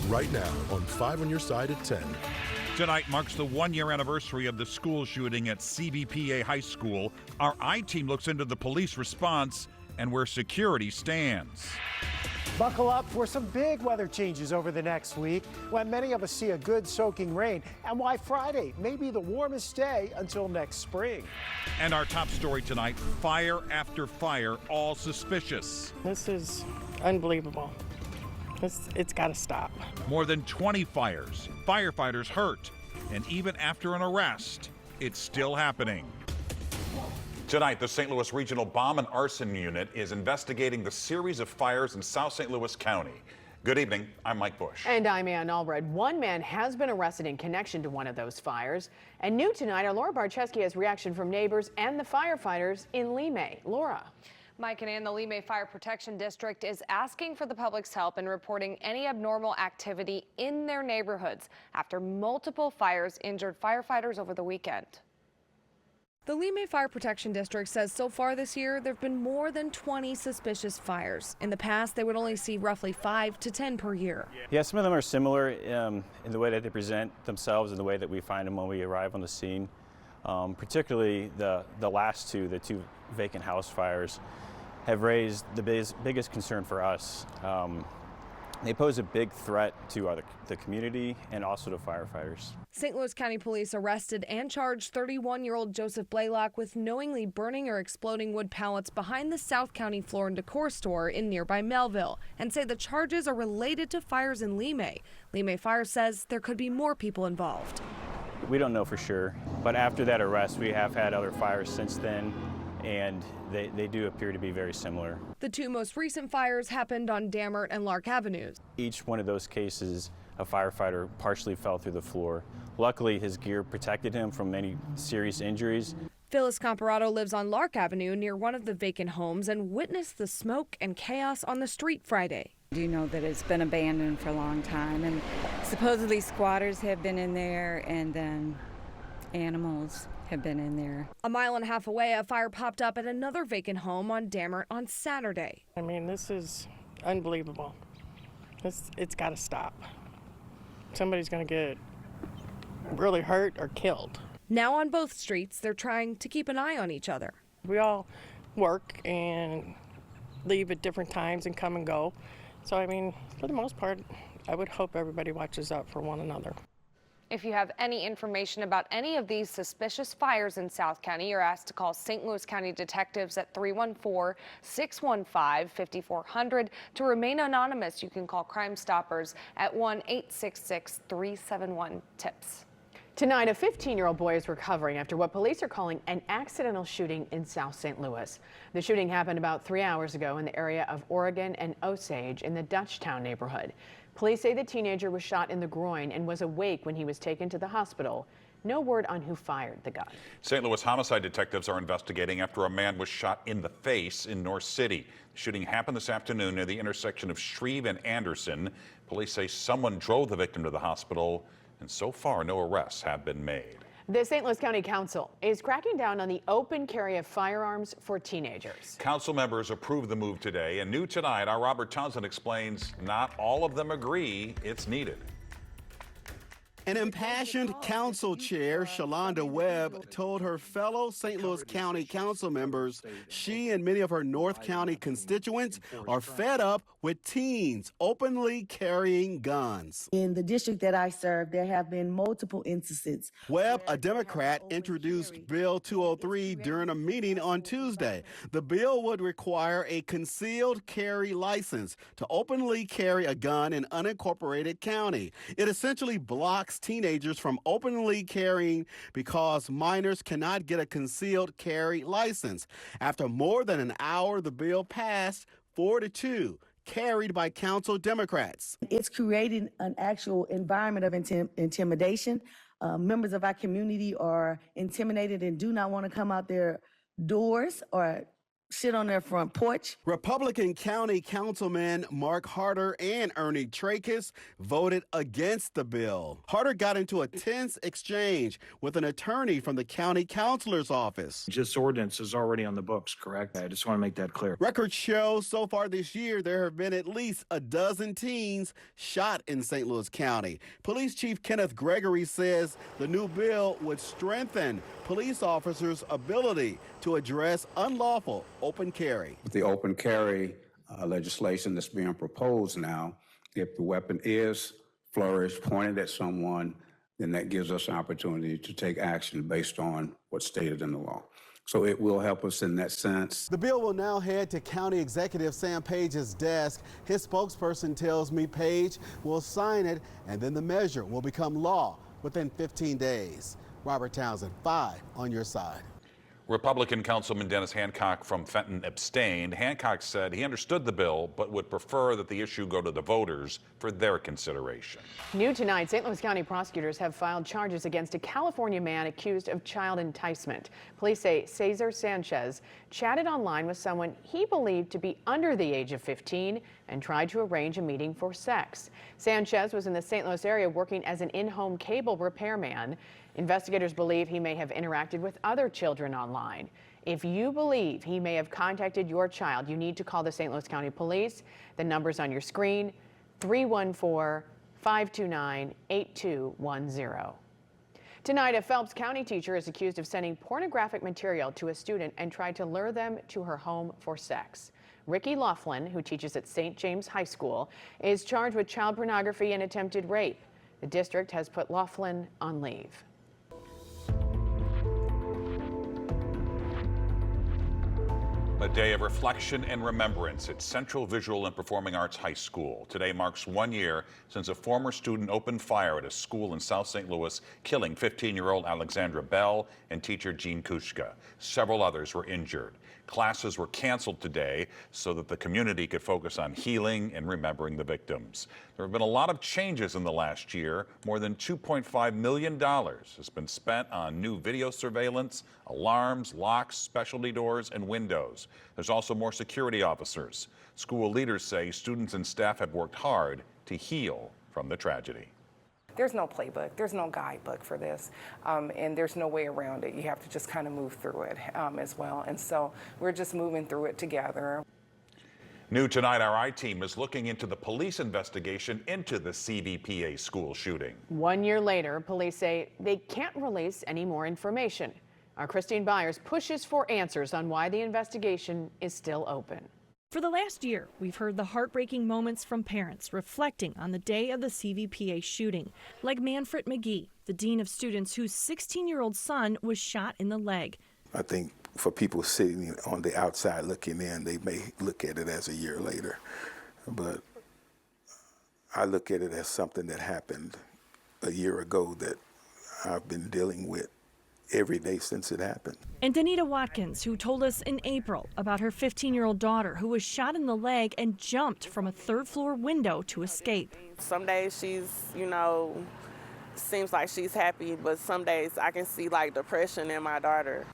right now on 5 on Your Side at 10. Tonight marks the one-year anniversary of the school shooting at CVPA High School. Our I-Team looks into the police response and where security stands. Buckle up for some big weather changes over the next week when many of us see a good soaking rain, and why Friday may be the warmest day until next spring. And our top story tonight, fire after fire, all suspicious. This is unbelievable. It's got to stop. More than 20 fires, firefighters hurt, and even after an arrest, it's still happening. Tonight, the St. Louis Regional Bomb and Arson Unit is investigating the series of fires in South St. Louis County. Good evening, I'm Mike Bush. And I'm Ann Allred. One man has been arrested in connection to one of those fires. And new tonight, our Laura Barczewski has reaction from neighbors and the firefighters in Limay. Laura. Mike and Ann, the Limay Fire Protection District is asking for the public's help in reporting any abnormal activity in their neighborhoods after multiple fires injured firefighters over the weekend. The Limay Fire Protection District says so far this year there have been more than 20 suspicious fires. In the past, they would only see roughly 5 to 10 per year. Yeah, some of them are similar in the way that they present themselves and the way that we find them when we arrive on the scene. Particularly the last two, the two vacant house fires, have raised the biggest concern for us. They pose a big threat to the community and also to firefighters. St. Louis County Police arrested and charged 31-year-old Joseph Blaylock with knowingly burning or exploding wood pallets behind the South County Floor and Decor store in nearby Melville, and say the charges are related to fires in Limay. Limay Fire says there could be more people involved. We don't know for sure, but after that arrest, we have had other fires since then, and they do appear to be very similar. The two most recent fires happened on Dammert and Lark Avenues. Each one of those cases, a firefighter partially fell through the floor. Luckily, his gear protected him from any serious injuries. Phyllis Comparato lives on Lark Avenue near one of the vacant homes and witnessed the smoke and chaos on the street Friday. I do know that it's been abandoned for a long time, and supposedly squatters have been in there, and then animals have been in there. A mile and a half away, a fire popped up at another vacant home on Dammert on Saturday. I mean, this is unbelievable. It's got to stop. Somebody's going to get really hurt or killed. Now on both streets, they're trying to keep an eye on each other. We all work and leave at different times and come and go. So, I mean, for the most part, I would hope everybody watches out for one another. If you have any information about any of these suspicious fires in South County, you're asked to call St. Louis County detectives at 314-615-5400. To remain anonymous, you can call Crime Stoppers at 1-866-371-TIPS. Tonight, a 15-year-old boy is recovering after what police are calling an accidental shooting in South St. Louis. The shooting happened about 3 hours ago in the area of Oregon and Osage in the Dutchtown neighborhood. Police say the teenager was shot in the groin and was awake when he was taken to the hospital. No word on who fired the gun. St. Louis homicide detectives are investigating after a man was shot in the face in North City. The shooting happened this afternoon near the intersection of Shreve and Anderson. Police say someone drove the victim to the hospital, and so far no arrests have been made. The St. Louis County Council is cracking down on the open carry of firearms for teenagers. Council members approved the move today, and new tonight, our Robert Townsend explains not all of them agree it's needed. An impassioned council chair, Shalonda Webb, told her fellow St. Louis County council members she and many of her North County constituents are fed up with teens openly carrying guns. In the district that I serve, there have been multiple instances. Webb, a Democrat, introduced Bill 203 during a meeting on Tuesday. The bill would require a concealed carry license to openly carry a gun in unincorporated county. It essentially blocks teenagers from openly carrying because minors cannot get a concealed carry license. After more than an hour, the bill passed 4-2, carried by council Democrats. It's creating an actual environment of intimidation. Members of our community are intimidated and do not want to come out their doors or sit on their front porch. Republican County Councilman Mark Harder and Ernie Trachis voted against the bill. Harder got into a tense exchange with an attorney from the county councilor's office. This ordinance is already on the books, correct? I just want to make that clear. Records show so far this year there have been at least a dozen teens shot in St. Louis County. Police Chief Kenneth Gregory says the new bill would strengthen police officers' ability to address unlawful open carry. With the open carry legislation that's being proposed now, if the weapon is flourished, pointed at someone, then that gives us an opportunity to take action based on what's stated in the law. So it will help us in that sense. The bill will now head to County Executive Sam Page's desk. His spokesperson tells me Page will sign it, and then the measure will become law within 15 days. Robert Townsend, 5 on your side. Republican Councilman Dennis Hancock from Fenton abstained. Hancock said he understood the bill, but would prefer that the issue go to the voters for their consideration. New tonight, St. Louis County prosecutors have filed charges against a California man accused of child enticement. Police say Cesar Sanchez chatted online with someone he believed to be under the age of 15 and tried to arrange a meeting for sex. Sanchez was in the St. Louis area working as an in-home cable repairman. Investigators believe he may have interacted with other children online. If you believe he may have contacted your child, you need to call the St. Louis County Police. The number's on your screen, 314-529-8210. Tonight, a Phelps County teacher is accused of sending pornographic material to a student and tried to lure them to her home for sex. Ricky Laughlin, who teaches at St. James High School, is charged with child pornography and attempted rape. The district has put Laughlin on leave. A day of reflection and remembrance at Central Visual and Performing Arts High School. Today marks 1 year since a former student opened fire at a school in South St. Louis, killing 15-year-old Alexandra Bell and teacher Jean Kushka. Several others were injured. Classes were canceled today so that the community could focus on healing and remembering the victims. There have been a lot of changes in the last year. More than $2.5 million has been spent on new video surveillance, alarms, locks, specialty doors, and windows. There's also more security officers. School leaders say students and staff have worked hard to heal from the tragedy. There's no playbook, there's no guidebook for this, and there's no way around it. You have to just kind of move through it as well. And so we're just moving through it together. New tonight, our I-team is looking into the police investigation into the CVPA school shooting. 1 year later, police say they can't release any more information. Our Christine Byers pushes for answers on why the investigation is still open. For the last year, we've heard the heartbreaking moments from parents reflecting on the day of the CVPA shooting, like Manfred McGee, the dean of students whose 16-year-old son was shot in the leg. I think for people sitting on the outside looking in, they may look at it as a year later, but I look at it as something that happened a year ago that I've been dealing with every day since it happened. And Danita Watkins, who told us in April about her 15-year-old daughter who was shot in the leg and jumped from a third-floor window to escape. Some days she's, seems like she's happy, but some days I can see like depression in my daughter.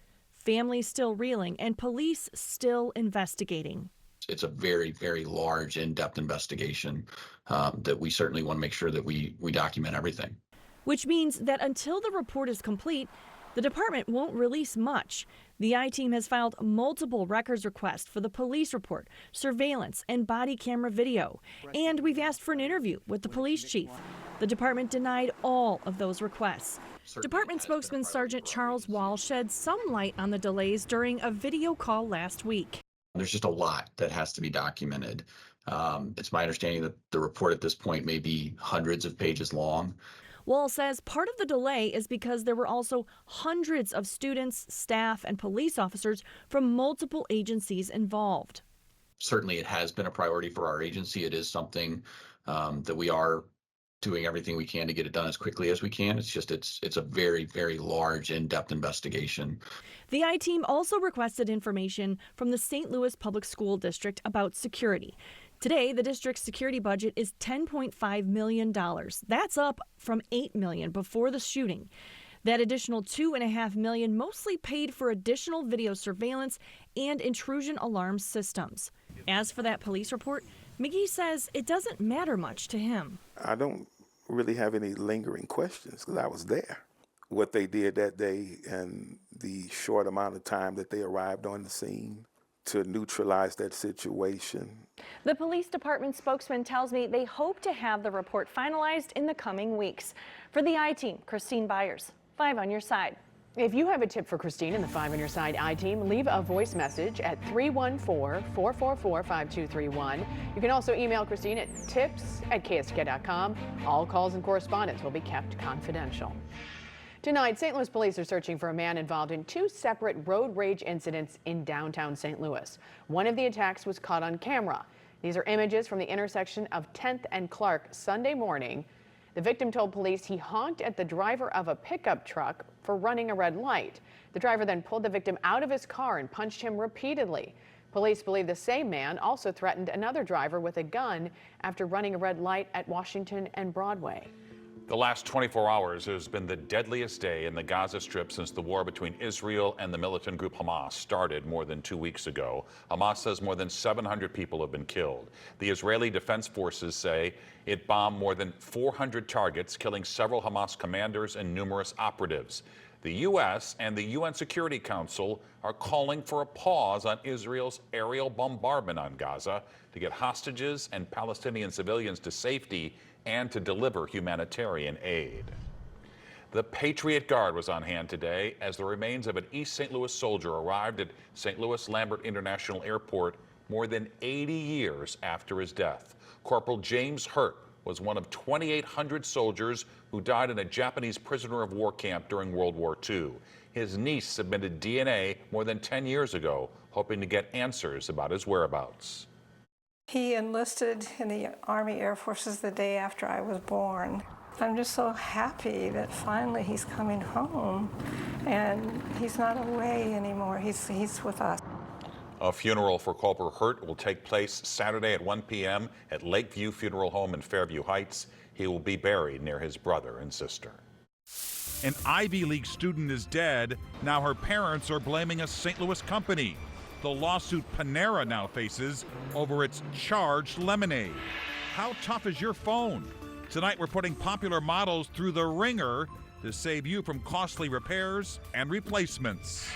Families still reeling and police still investigating. It's a very, very large, in-depth investigation that we certainly want to make sure that we document everything. Which means that until the report is complete, the department won't release much. The I-team has filed multiple records requests for the police report, surveillance, and body camera video. And we've asked for an interview with the police chief. The department denied all of those requests. Department spokesman Sergeant Charles Wall shed some light on the delays during a video call last week. There's just a lot that has to be documented. It's my understanding that the report at this point may be hundreds of pages long. Wall says part of the delay is because there were also hundreds of students, staff, and police officers from multiple agencies involved. Certainly it has been a priority for our agency. It is something that we are doing everything we can to get it done as quickly as we can. It's just it's a very, very large, in-depth investigation. The I-team also requested information from the St. Louis Public School District about security. Today, the district's security budget is $10.5 million. That's up from $8 million before the shooting. That additional $2.5 million mostly paid for additional video surveillance and intrusion alarm systems. As for that police report, McGee says it doesn't matter much to him. I don't really have any lingering questions because I was there. What they did that day and the short amount of time that they arrived on the scene to neutralize that situation. The police department spokesman tells me they hope to have the report finalized in the coming weeks. For the I-Team, Christine Byers, 5 on your side. If you have a tip for Christine and the 5 on your side I-Team, leave a voice message at 314-444-5231. You can also email Christine at tips@ksdk.com. All calls and correspondence will be kept confidential. Tonight, St. Louis police are searching for a man involved in 2 separate road rage incidents in downtown St. Louis. One of the attacks was caught on camera. These are images from the intersection of 10th and Clark Sunday morning. The victim told police he honked at the driver of a pickup truck for running a red light. The driver then pulled the victim out of his car and punched him repeatedly. Police believe the same man also threatened another driver with a gun after running a red light at Washington and Broadway. The last 24 hours has been the deadliest day in the Gaza Strip since the war between Israel and the militant group Hamas started more than 2 weeks ago. Hamas says more than 700 people have been killed. The Israeli Defense Forces say it bombed more than 400 targets, killing several Hamas commanders and numerous operatives. The U.S. and the UN Security Council are calling for a pause on Israel's aerial bombardment on Gaza to get hostages and Palestinian civilians to safety and to deliver humanitarian aid. The Patriot Guard was on hand today as the remains of an East St. Louis soldier arrived at St. Louis Lambert International Airport more than 80 years after his death. Corporal James Hurt was one of 2,800 soldiers who died in a Japanese prisoner of war camp during World War II. His niece submitted DNA more than 10 years ago, hoping to get answers about his whereabouts. He enlisted in the Army Air Forces the day after I was born. I'm just so happy that finally he's coming home and he's not away anymore. He's with us. A funeral for Corporal Hurt will take place Saturday at 1 p.m. at Lakeview Funeral Home in Fairview Heights. He will be buried near his brother and sister. An Ivy League student is dead. Now her parents are blaming a St. Louis company. The lawsuit Panera now faces over its charged lemonade. How tough is your phone? Tonight we're putting popular models through the ringer to save you from costly repairs and replacements.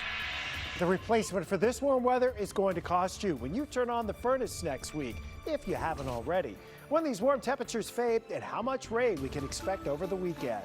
The replacement for this warm weather is going to cost you when you turn on the furnace next week, if you haven't already. When these warm temperatures fade and how much rain we can expect over the weekend.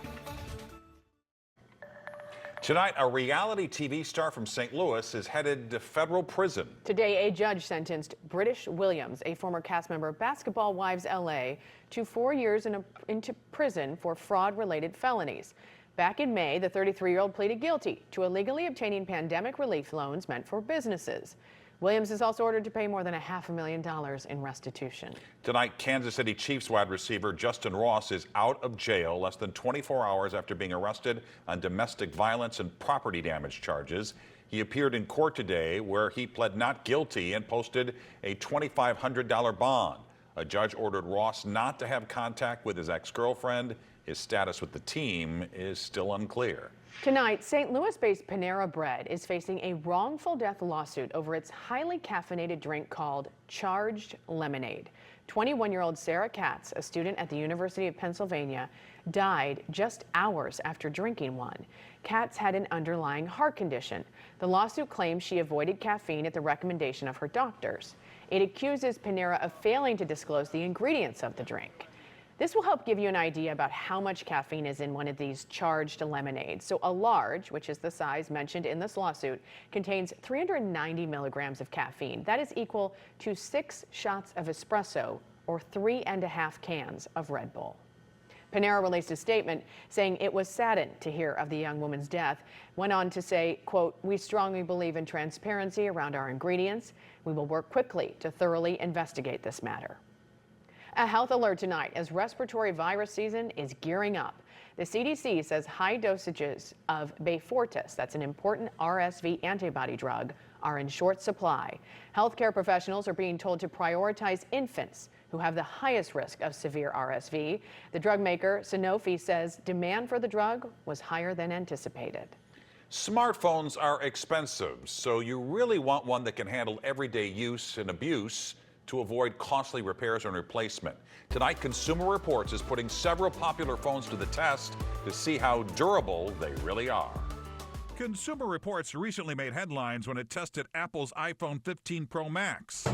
Tonight, a reality TV star from St. Louis is headed to federal prison. Today, a judge sentenced British Williams, a former cast member of Basketball Wives LA, to 4 years into prison for fraud-related felonies. Back in May, the 33-year-old pleaded guilty to illegally obtaining pandemic relief loans meant for businesses. Williams is also ordered to pay more than $500,000 in restitution. Tonight, Kansas City Chiefs wide receiver Justin Ross is out of jail less than 24 hours after being arrested on domestic violence and property damage charges. He appeared in court today where he pled not guilty and posted a $2,500 bond. A judge ordered Ross not to have contact with his ex-girlfriend. His status with the team is still unclear. Tonight, St. Louis-based Panera Bread is facing a wrongful death lawsuit over its highly caffeinated drink called Charged Lemonade. 21-year-old Sarah Katz, a student at the University of Pennsylvania, died just hours after drinking one. Katz had an underlying heart condition. The lawsuit claims she avoided caffeine at the recommendation of her doctors. It accuses Panera of failing to disclose the ingredients of the drink. This will help give you an idea about how much caffeine is in one of these charged lemonades. So a large, which is the size mentioned in this lawsuit, contains 390 milligrams of caffeine. That is equal to 6 shots of espresso or 3.5 cans of Red Bull. Panera released a statement saying it was saddened to hear of the young woman's death. Went on to say, quote, "We strongly believe in transparency around our ingredients. We will work quickly to thoroughly investigate this matter." A health alert tonight as respiratory virus season is gearing up. The CDC says high dosages of Beyfortus, that's an important RSV antibody drug, are in short supply. Healthcare professionals are being told to prioritize infants who have the highest risk of severe RSV. The drug maker, Sanofi, says demand for the drug was higher than anticipated. Smartphones are expensive, so you really want one that can handle everyday use and abuse to avoid costly repairs and replacement. Tonight, Consumer Reports is putting several popular phones to the test to see how durable they really are. Consumer Reports recently made headlines when it tested Apple's iPhone 15 Pro Max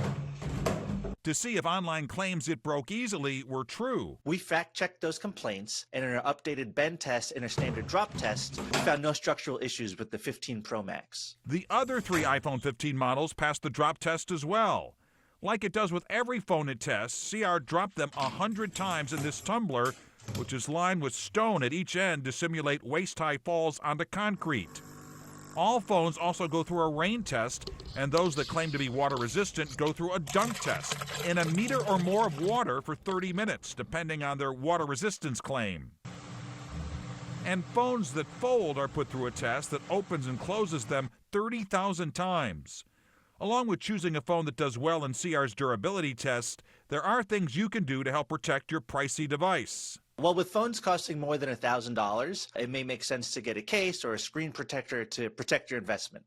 to see if online claims it broke easily were true. We fact-checked those complaints, and in our updated bend test and our standard drop test, we found no structural issues with the 15 Pro Max. The other 3 iPhone 15 models passed the drop test as well. Like it does with every phone it tests, CR dropped them 100 times in this tumbler, which is lined with stone at each end to simulate waist-high falls onto concrete. All phones also go through a rain test, and those that claim to be water-resistant go through a dunk test in a meter or more of water for 30 minutes, depending on their water resistance claim. And phones that fold are put through a test that opens and closes them 30,000 times. Along with choosing a phone that does well in CR's durability test, there are things you can do to help protect your pricey device. Well, with phones costing more than $1,000, it may make sense to get a case or a screen protector to protect your investment.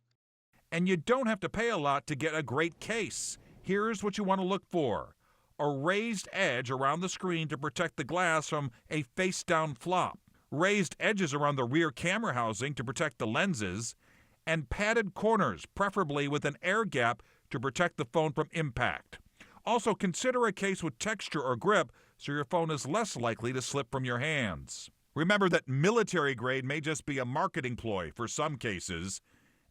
And you don't have to pay a lot to get a great case. Here's what you want to look for: a raised edge around the screen to protect the glass from a face-down flop, raised edges around the rear camera housing to protect the lenses, and padded corners, preferably with an air gap to protect the phone from impact. Also, consider a case with texture or grip so your phone is less likely to slip from your hands. Remember that military grade may just be a marketing ploy for some cases,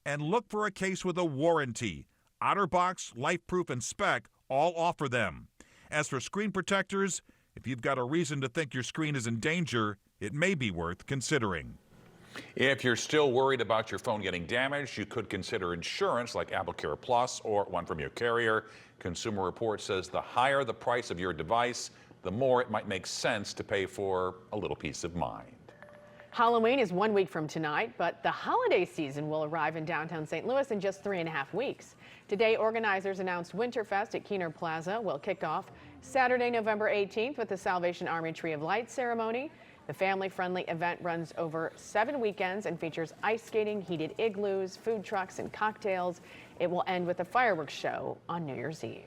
and look for a case with a warranty. OtterBox, LifeProof, and Spec all offer them. As for screen protectors, if you've got a reason to think your screen is in danger, it may be worth considering. If you're still worried about your phone getting damaged, you could consider insurance like AppleCare Plus or one from your carrier. Consumer Reports says the higher the price of your device, the more it might make sense to pay for a little peace of mind. Halloween is 1 week from tonight, but the holiday season will arrive in downtown St. Louis in just 3.5 weeks. Today, organizers announced Winterfest at Keener Plaza will kick off Saturday, November 18th with the Salvation Army Tree of Light ceremony. The family-friendly event runs over 7 weekends and features ice skating, heated igloos, food trucks, and cocktails. It will end with a fireworks show on New Year's Eve.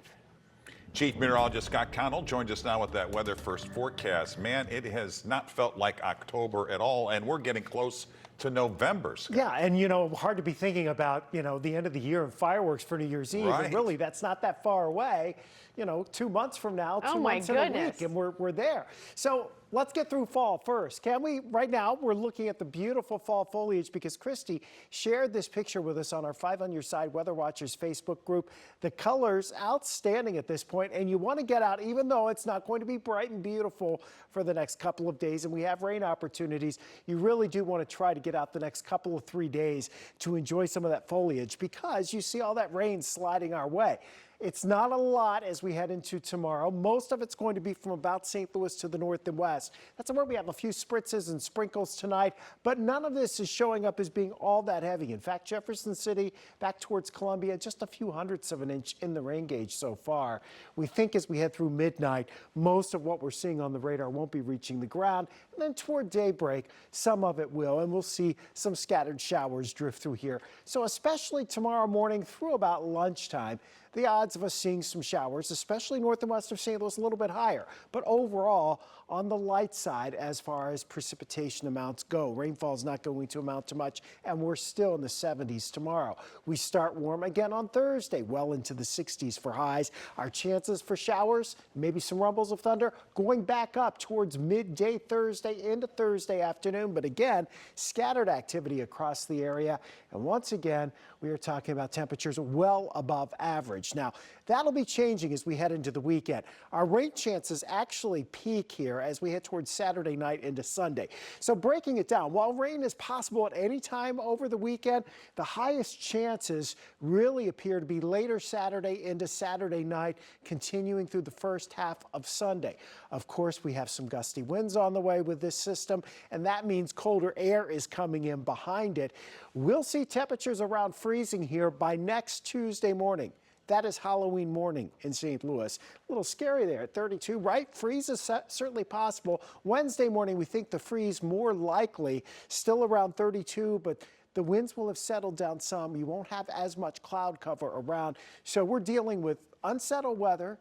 Chief Meteorologist Scott Connell joins us now with that weather first forecast. Man, it has not felt like October at all, and we're getting close to November. Scott. Yeah, and hard to be thinking about, the end of the year and fireworks for New Year's Eve. Right. And really, that's not that far away. 2 months from now, 2 months in a week, and we're there. So let's get through fall first. Can we? Right now, we're looking at the beautiful fall foliage because Christy shared this picture with us on our 5 on Your Side Weather Watchers Facebook group. The colors outstanding at this point, and you want to get out, even though it's not going to be bright and beautiful for the next couple of days, and we have rain opportunities. You really do want to try to get out the next couple of 3 days to enjoy some of that foliage because you see all that rain sliding our way. It's not a lot as we head into tomorrow. Most of it's going to be from about St. Louis to the north and west. That's where we have a few spritzes and sprinkles tonight, but none of this is showing up as being all that heavy. In fact, Jefferson City, back towards Columbia, just a few hundredths of an inch in the rain gauge so far. We think as we head through midnight, most of what we're seeing on the radar won't be reaching the ground. And then toward daybreak, some of it will, and we'll see some scattered showers drift through here. So especially tomorrow morning through about lunchtime, the odds of us seeing some showers, especially north and west of St. Louis, a little bit higher. But overall, on the light side as far as precipitation amounts go. Rainfall is not going to amount to much, and we're still in the 70s tomorrow. We start warm again on Thursday, well into the 60s for highs. Our chances for showers, maybe some rumbles of thunder, going back up towards midday Thursday into Thursday afternoon. But again, scattered activity across the area. And once again, we are talking about temperatures well above average. Now, that'll be changing as we head into the weekend. Our rain chances actually peak here as we head towards Saturday night into Sunday. So breaking it down, while rain is possible at any time over the weekend, the highest chances really appear to be later Saturday into Saturday night, continuing through the first half of Sunday. Of course, we have some gusty winds on the way with this system, and that means colder air is coming in behind it. We'll see temperatures around freezing here by next Tuesday morning. That is Halloween morning in St. Louis. A little scary there at 32, right? Freeze is certainly possible. Wednesday morning, we think the freeze more likely, still around 32, but the winds will have settled down some. You won't have as much cloud cover around. So we're dealing with unsettled weather,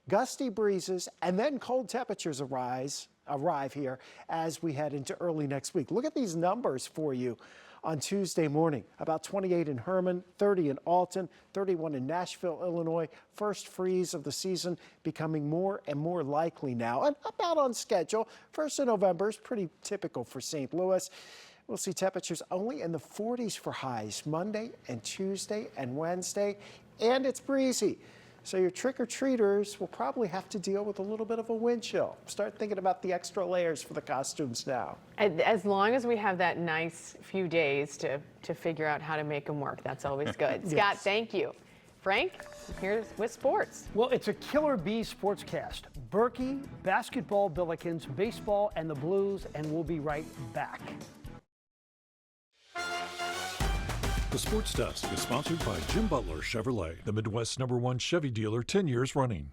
gusty breezes, and then cold temperatures arrive here as we head into early next week. Look at these numbers for you. On Tuesday morning, about 28 in Herman, 30 in Alton, 31 in Nashville, Illinois. First freeze of the season becoming more and more likely now, and about on schedule. 1st of November is pretty typical for St. Louis. We'll see temperatures only in the 40s for highs Monday and Tuesday and Wednesday, and it's breezy. So your trick-or-treaters will probably have to deal with a little bit of a wind chill. Start thinking about the extra layers for the costumes now. As long as we have that nice few days to figure out how to make them work, that's always good. Yes. Scott, thank you. Frank, here's with sports. Well, it's a Killer Bee sportscast. Berkey, basketball, Billikens, baseball, and the Blues, and we'll be right back. The Sports Desk is sponsored by Jim Butler Chevrolet, the Midwest's #1 Chevy dealer 10 years running.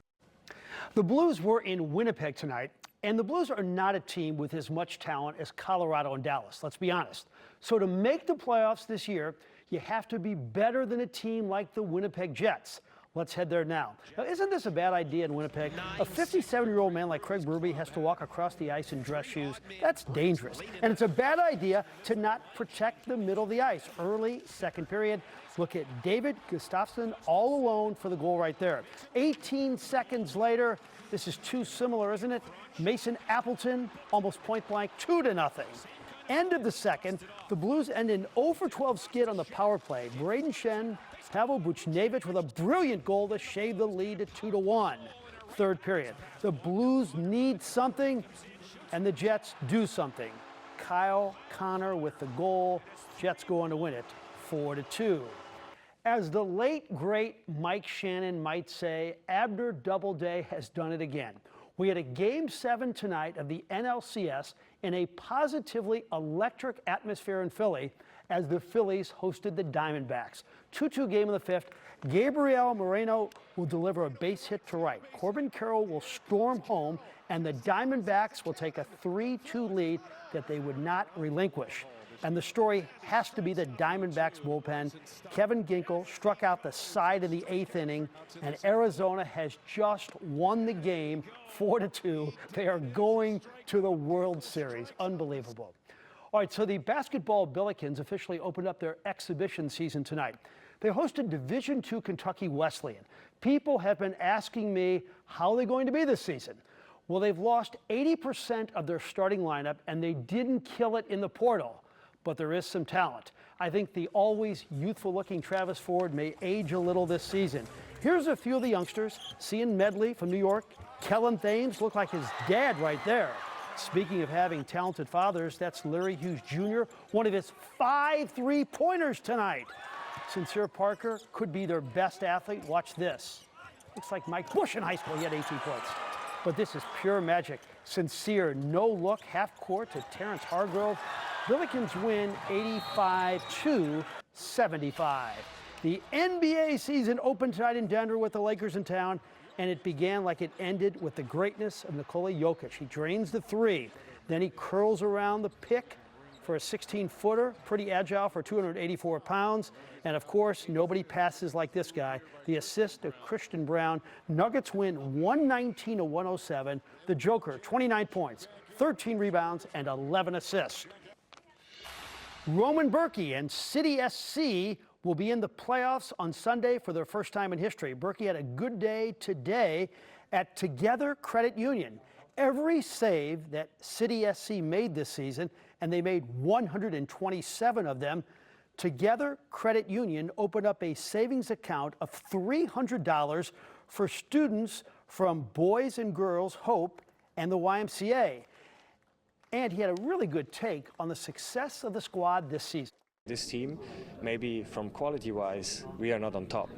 The Blues were in Winnipeg tonight, and the Blues are not a team with as much talent as Colorado and Dallas, let's be honest. So to make the playoffs this year, you have to be better than a team like the Winnipeg Jets. Let's head there now. Now, isn't this a bad idea in Winnipeg? A 57-year-old man like Craig Berube has to walk across the ice in dress shoes. That's dangerous. And it's a bad idea to not protect the middle of the ice. Early second period, look at David Gustafsson all alone for the goal right there. 18 seconds later, this is too similar, isn't it? Mason Appleton, almost point blank, 2-0. End of the second, the Blues end an 0-for-12 skid on the power play. Braden Shen, Pavel Buchnevich with a brilliant goal to shave the lead to 2-1. Third period, the Blues need something, and the Jets do something. Kyle Connor with the goal. Jets go on to win it 4-2. As the late, great Mike Shannon might say, Abner Doubleday has done it again. We had a Game 7 tonight of the NLCS in a positively electric atmosphere in Philly as the Phillies hosted the Diamondbacks. 2-2 game in the fifth. Gabriel Moreno will deliver a base hit to right. Corbin Carroll will storm home, and the Diamondbacks will take a 3-2 lead that they would not relinquish. And the story has to be the Diamondbacks bullpen. Kevin Ginkel struck out the side of the 8th inning, and Arizona has just won the game 4-2. They are going to the World Series. Unbelievable. All right, so the basketball Billikens officially opened up their exhibition season tonight. They hosted Division II Kentucky Wesleyan. People have been asking me how they're going to be this season. Well, they've lost 80% of their starting lineup, and they didn't kill it in the portal. But there is some talent. I think the always youthful-looking Travis Ford may age a little this season. Here's a few of the youngsters. Cian Medley from New York. Kellen Thames looked like his dad right there. Speaking of having talented fathers, that's Larry Hughes Jr., one of his 5 3-pointers tonight. Sincere Parker could be their best athlete. Watch this. Looks like Mike Bush in high school. He had 18 points. But this is pure magic. Sincere, no look, half court to Terrence Hargrove. Billikens win 85-75. The NBA season opened tonight in Denver with the Lakers in town, and it began like it ended with the greatness of Nikola Jokic. He drains the three, then he curls around the pick for a 16-footer, pretty agile for 284 pounds. And of course, nobody passes like this guy. The assist to Christian Brown. Nuggets win 119-107. The Joker, 29 points, 13 rebounds, and 11 assists. Roman Berkey and City SC will be in the playoffs on Sunday for their first time in history. Berkey had a good day today at Together Credit Union. Every save that City SC made this season, and they made 127 of them, Together Credit Union opened up a savings account of $300 for students from Boys and Girls Hope and the YMCA. And he had a really good take on the success of the squad this season. This team, maybe from quality-wise, we are not on top.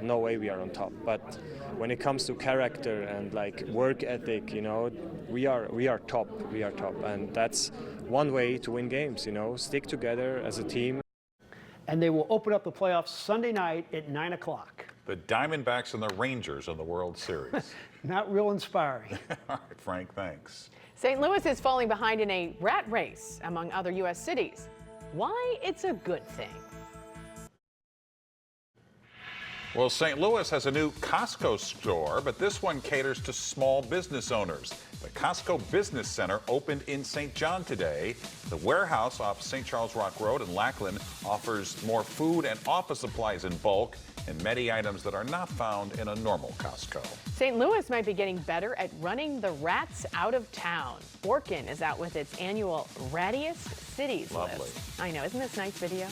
No way we are on top. But when it comes to character and like work ethic, you know, we are top. We are top, and that's one way to win games. You know, stick together as a team. And they will open up the playoffs Sunday night at 9 o'clock. The Diamondbacks and the Rangers in the World Series. Not real inspiring. All right, Frank, thanks. St. Louis is falling behind in a rat race among other U.S. cities. Why it's a good thing. Well, St. Louis has a new Costco store, but this one caters to small business owners. The Costco Business Center opened in St. John today. The warehouse off St. Charles Rock Road in Lackland offers more food and office supplies in bulk and many items that are not found in a normal Costco. St. Louis might be getting better at running the rats out of town. Orkin is out with its annual Rattiest Cities list. I know, isn't this a nice video?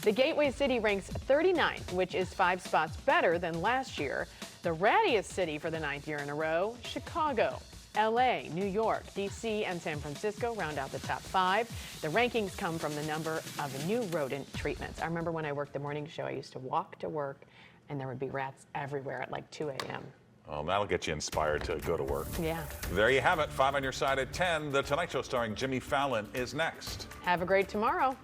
The Gateway City ranks 39th, which is 5 spots better than last year. The rattiest city for the 9th year in a row, Chicago. LA, New York, DC, and San Francisco round out the top 5. The rankings come from the number of new rodent treatments. I remember when I worked the morning show, I used to walk to work and there would be rats everywhere at like 2 a.m. Well, that'll get you inspired to go to work. Yeah. There you have it. 5 on your side at 10. The Tonight Show starring Jimmy Fallon is next. Have a great tomorrow.